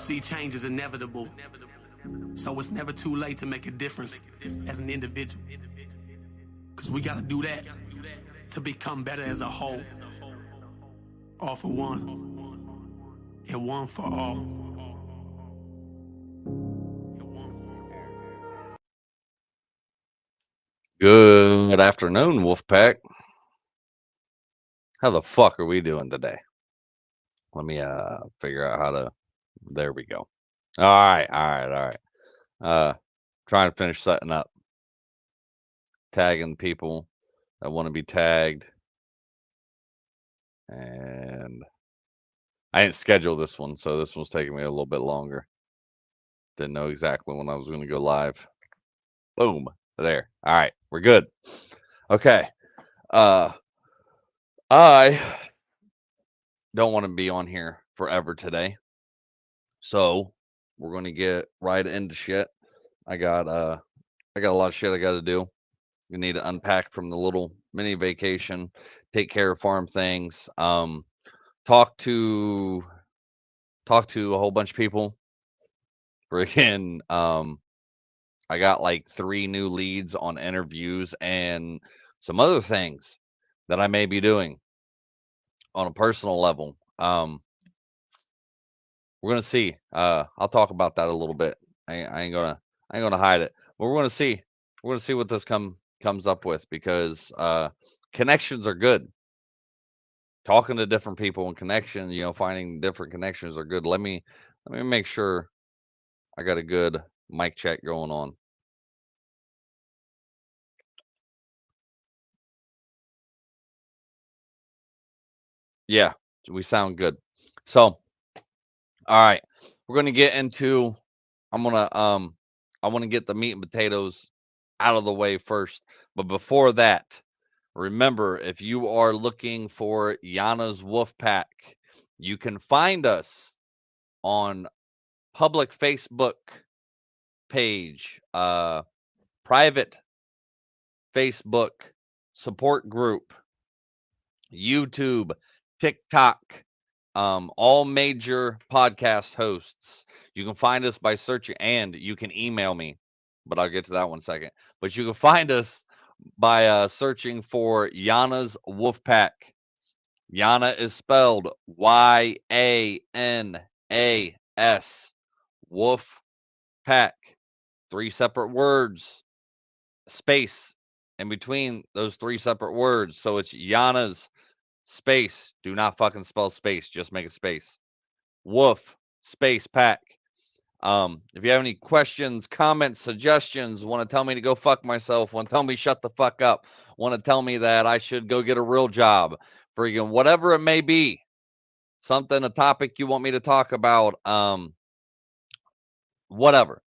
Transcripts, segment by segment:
see, change is inevitable. So it's never too late to make a difference as an individual. Because we got to do that to become better as a whole. All for one, and one for all. Good afternoon, Wolfpack. How the fuck are we doing today? Let me figure out how to. There we go. All right. Trying to finish setting up, tagging people that want to be tagged, and I didn't schedule this one, so this one's taking me a little bit longer. Didn't know exactly when I was going to go live. Boom, there. All right, we're good. Okay. I don't want to be on here forever today. So we're going to get right into shit. I got a lot of shit I got to do. We need to unpack from the little mini vacation, take care of farm things, talk to a whole bunch of people. Freaking, I got like 3 new leads on interviews and some other things that I may be doing on a personal level. We're gonna see. I'll talk about that a little bit. I ain't gonna hide it. But we're gonna see. We're gonna see what this comes up with because connections are good. Talking to different people and connections, finding different connections are good. Let me make sure I got a good mic check going on. Yeah, we sound good. So, all right, we're gonna get into. I want to get the meat and potatoes out of the way first. But before that, remember, if you are looking for Yana's Wolf Pack, you can find us on public Facebook page, private Facebook support group, YouTube, TikTok, all major podcast hosts. You can find us by searching, and you can email me, but I'll get to that one second. But you can find us by searching for Yana's Wolfpack. Yana is spelled Yanas. Wolf Pack. 3 separate words. Space in between those 3 separate words. So it's Yana's space. Do not fucking spell space. Just make a space. Wolf space pack. If you have any questions, comments, suggestions, want to tell me to go fuck myself, want to tell me shut the fuck up, want to tell me that I should go get a real job, freaking whatever it may be, something, a topic you want me to talk about, whatever.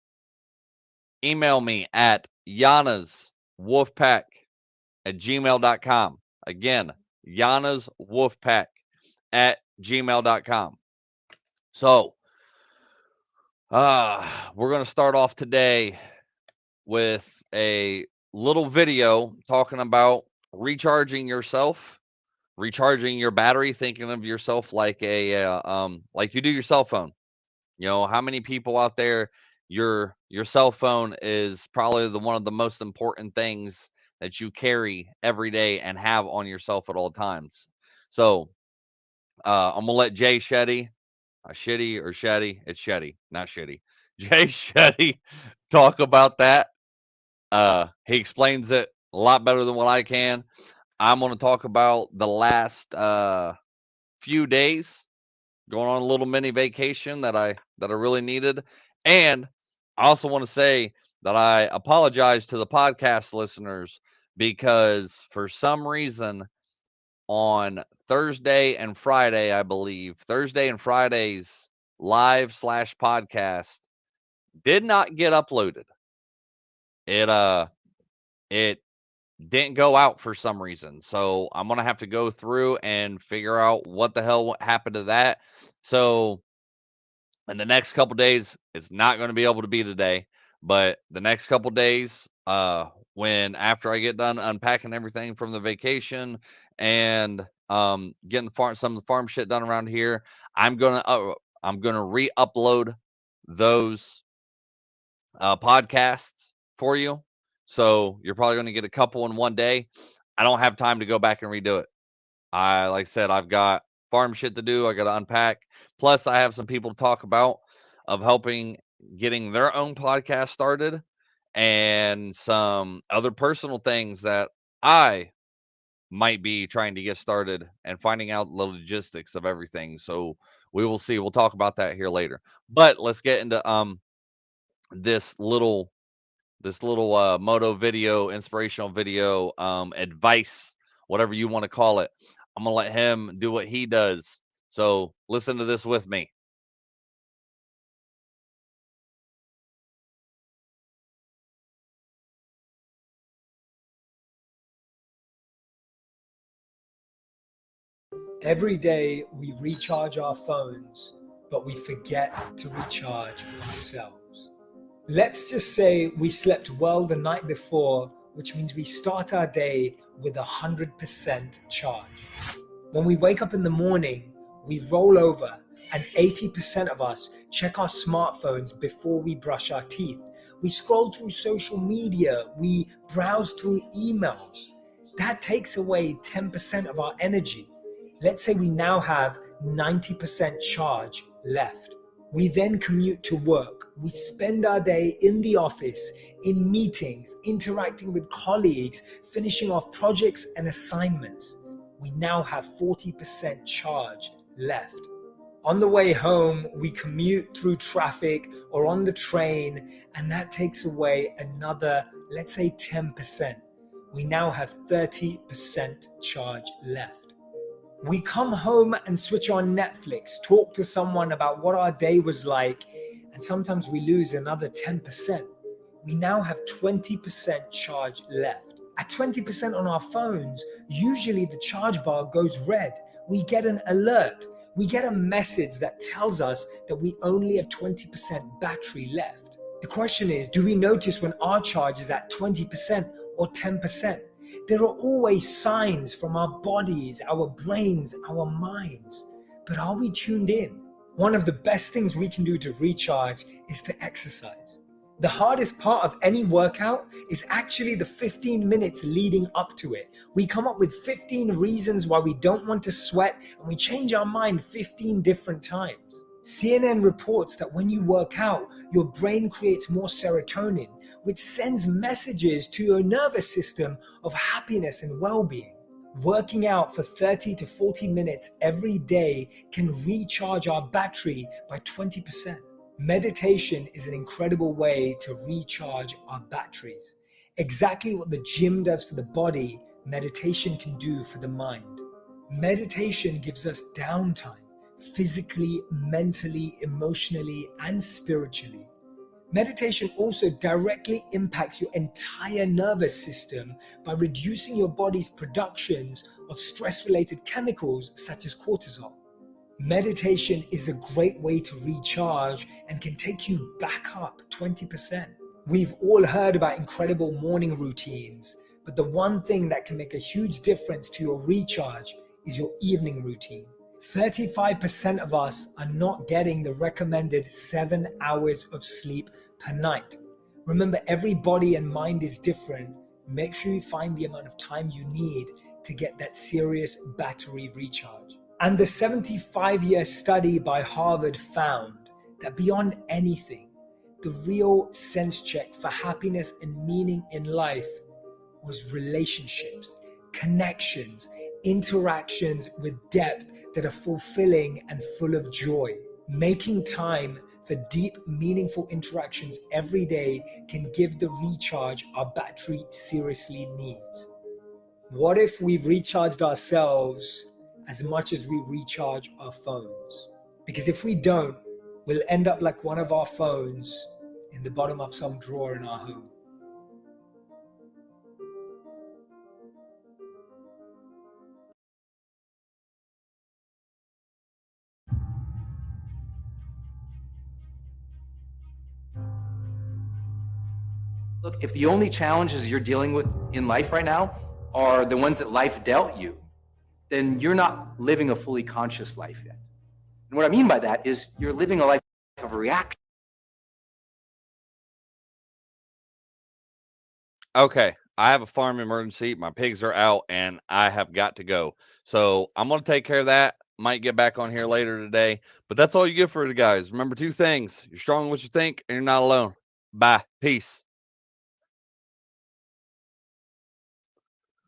Email me at yanaswolfpack@gmail.com. Again, yanaswolfpack@gmail.com. So, we're going to start off today with a little video talking about recharging yourself, recharging your battery, thinking of yourself like like you do your cell phone. How many people out there, your cell phone is probably one of the most important things that you carry every day and have on yourself at all times. So, I'm gonna let Jay Shetty, Shitty or Shetty, it's Shetty, not Shitty. Jay Shetty talk about that. He explains it a lot better than what I can. I'm going to talk about the last few days, going on a little mini vacation that I really needed, and I also want to say that I apologize to the podcast listeners because for some reason on Thursday and Friday, I believe Thursday and Friday's live/podcast did not get uploaded. It didn't go out for some reason. So I'm going to have to go through and figure out what the hell happened to that. So in the next couple days, it's not going to be able to be today, but the next couple days, when after I get done unpacking everything from the vacation and getting some of the farm shit done around here, I'm gonna re-upload those podcasts for you. So you're probably going to get a couple in one day. I don't have time to go back and redo it. Like I said, I've got farm shit to do. I got to unpack. Plus, I have some people to talk about of helping getting their own podcast started and some other personal things that I might be trying to get started and finding out the logistics of everything. So we will see. We'll talk about that here later. But let's get into this little moto video, inspirational video, advice, whatever you want to call it. I'm gonna let him do what he does. So listen to this with me. Every day we recharge our phones, but we forget to recharge ourselves. Let's just say we slept well the night before, which means we start our day with 100% charge. When we wake up in the morning, we roll over and 80% of us check our smartphones before we brush our teeth. We scroll through social media, we browse through emails. That takes away 10% of our energy. Let's say we now have 90% charge left. We then commute to work. We spend our day in the office, in meetings, interacting with colleagues, finishing off projects and assignments. We now have 40% charge left. On the way home, we commute through traffic or on the train, and that takes away another, let's say 10%. We now have 30% charge left. We come home and switch on Netflix, talk to someone about what our day was like, and sometimes we lose another 10%. We now have 20% charge left. At 20% on our phones, usually the charge bar goes red. We get an alert. We get a message that tells us that we only have 20% battery left. The question is, do we notice when our charge is at 20% or 10%? There are always signs from our bodies, our brains, our minds. But are we tuned in? One of the best things we can do to recharge is to exercise. The hardest part of any workout is actually the 15 minutes leading up to it. We come up with 15 reasons why we don't want to sweat, and we change our mind 15 different times. CNN reports that when you work out, your brain creates more serotonin, which sends messages to your nervous system of happiness and well-being. Working out for 30 to 40 minutes every day can recharge our battery by 20%. Meditation is an incredible way to recharge our batteries. Exactly what the gym does for the body, meditation can do for the mind. Meditation gives us downtime, physically, mentally, emotionally, and spiritually. Meditation also directly impacts your entire nervous system by reducing your body's productions of stress-related chemicals such as cortisol. Meditation is a great way to recharge and can take you back up 20%. We've all heard about incredible morning routines, but the one thing that can make a huge difference to your recharge is your evening routine. 35% of us are not getting the recommended 7 hours of sleep per night. Remember, every body and mind is different. Make sure you find the amount of time you need to get that serious battery recharge. And the 75-year study by Harvard found that beyond anything, the real sense check for happiness and meaning in life was relationships, connections, interactions with depth that are fulfilling and full of joy. Making time for deep, meaningful interactions every day can give the recharge our battery seriously needs. What if we've recharged ourselves as much as we recharge our phones? Because if we don't, we'll end up like one of our phones in the bottom of some drawer in our home. Look, if the only challenges you're dealing with in life right now are the ones that life dealt you, then you're not living a fully conscious life yet. And what I mean by that is you're living a life of reaction. Okay, I have a farm emergency. My pigs are out and I have got to go. So I'm going to take care of that. Might get back on here later today. But that's all you get for it, guys. Remember two things. You're strong in what you think and you're not alone. Bye. Peace.